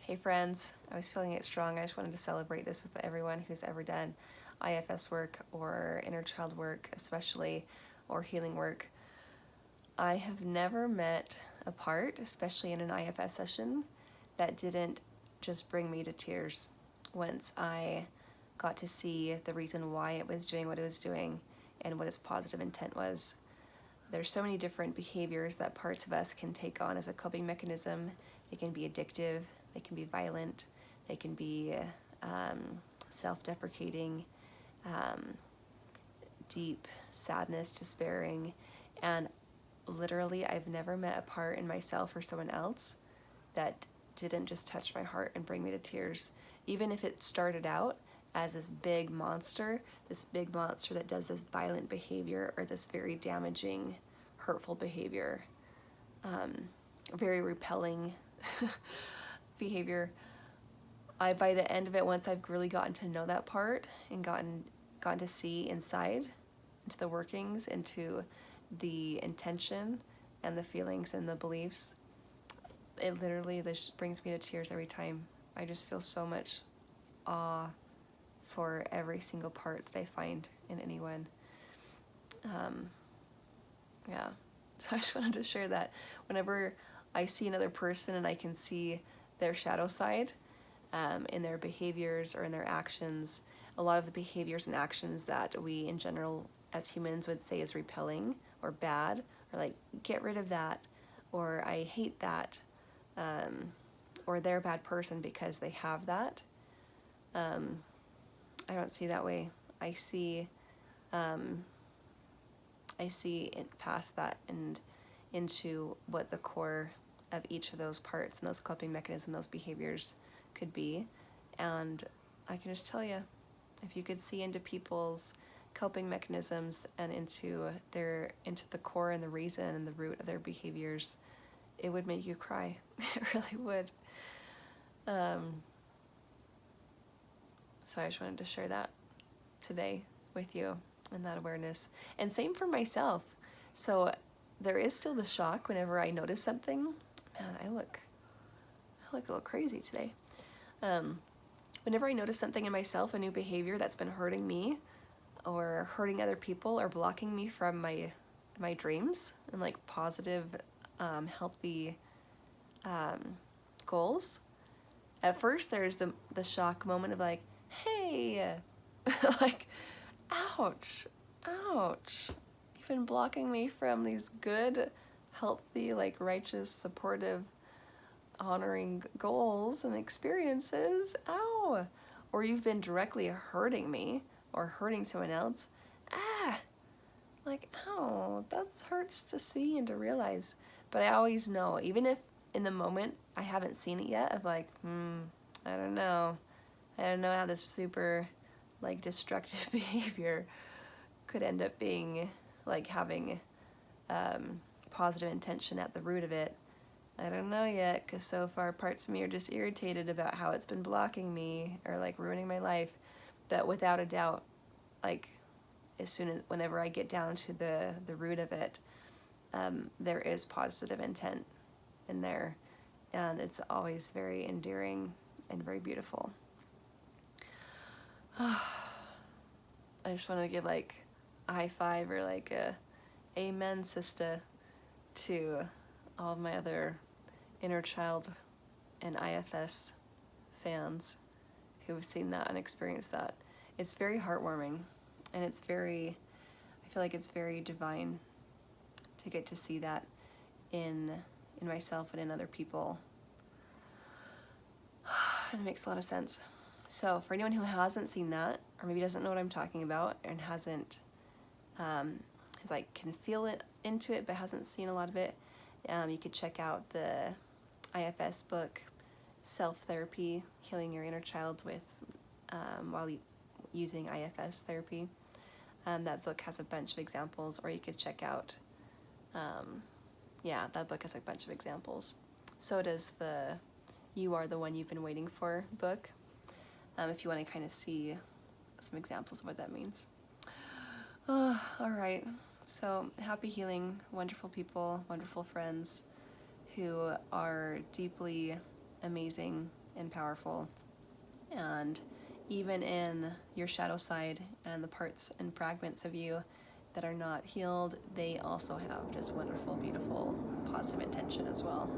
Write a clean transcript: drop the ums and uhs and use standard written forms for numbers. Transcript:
Hey friends, I was feeling it strong. I just wanted to celebrate this with everyone who's ever done IFS work or inner child work, especially, or healing work. I have never met a part, especially in an IFS session, that didn't just bring me to tears once I got to see the reason why it was doing what it was doing and what its positive intent was. There's so many different behaviors that parts of us can take on as a coping mechanism. They can be addictive, they can be violent, they can be self-deprecating, um, deep sadness, despairing, and literally I've never met a part in myself or someone else that didn't just touch my heart and bring me to tears. Even if it started out as this big monster that does this violent behavior or this very damaging, hurtful behavior, very repelling behavior. By the end of it, once I've really gotten to know that part and gotten to see inside, into the workings, into the intention and the feelings and the beliefs, it literally this brings me to tears every time. I just feel so much awe for every single part that I find in anyone. Yeah, so I just wanted to share that. Whenever I see another person and I can see their shadow side in their behaviors or in their actions, a lot of the behaviors and actions that we in general as humans would say is repelling or bad, or like, get rid of that, or I hate that, or they're a bad person because they have that. I don't see that way. I see it past that and into what the core of each of those parts and those coping mechanisms, those behaviors could be. And I can just tell you, if you could see into people's coping mechanisms and into the core and the reason and the root of their behaviors, it would make you cry. It really would. So I just wanted to share that today with you and that awareness. And same for myself. So there is still the shock whenever I notice something. Man, I look a little crazy today. Whenever I notice something in myself, a new behavior that's been hurting me or hurting other people or blocking me from my dreams and like positive, healthy goals. At first there's the shock moment of like, hey, like, ouch, you've been blocking me from these good, healthy, like righteous, supportive, honoring goals and experiences, ow. Or you've been directly hurting me or hurting someone else, like, ow, that hurts to see and to realize. But I always know, even if in the moment I haven't seen it yet, of like, I don't know how this super like destructive behavior could end up being like having positive intention at the root of it. I don't know yet, because so far parts of me are just irritated about how it's been blocking me or like ruining my life. But without a doubt, like whenever I get down to the root of it, there is positive intent in there, and it's always very endearing and very beautiful. I just want to give like a high five or like a amen, sister, to all of my other inner child and IFS fans who have seen that and experienced that. It's very heartwarming, and I feel like it's very divine to get to see that in myself and in other people. And it makes a lot of sense. So for anyone who hasn't seen that, or maybe doesn't know what I'm talking about and hasn't, is like can feel it into it but hasn't seen a lot of it, you could check out the IFS book, Self-Therapy, Healing Your Inner Child with while using IFS therapy. That book has a bunch of examples, or you could check out, that book has a bunch of examples. So does the You Are the One You've Been Waiting For book, if you want to kind of see some examples of what that means. All right, so happy healing, wonderful people, wonderful friends who are deeply amazing and powerful. And even in your shadow side and the parts and fragments of you that are not healed, they also have just wonderful, beautiful, positive intention as well.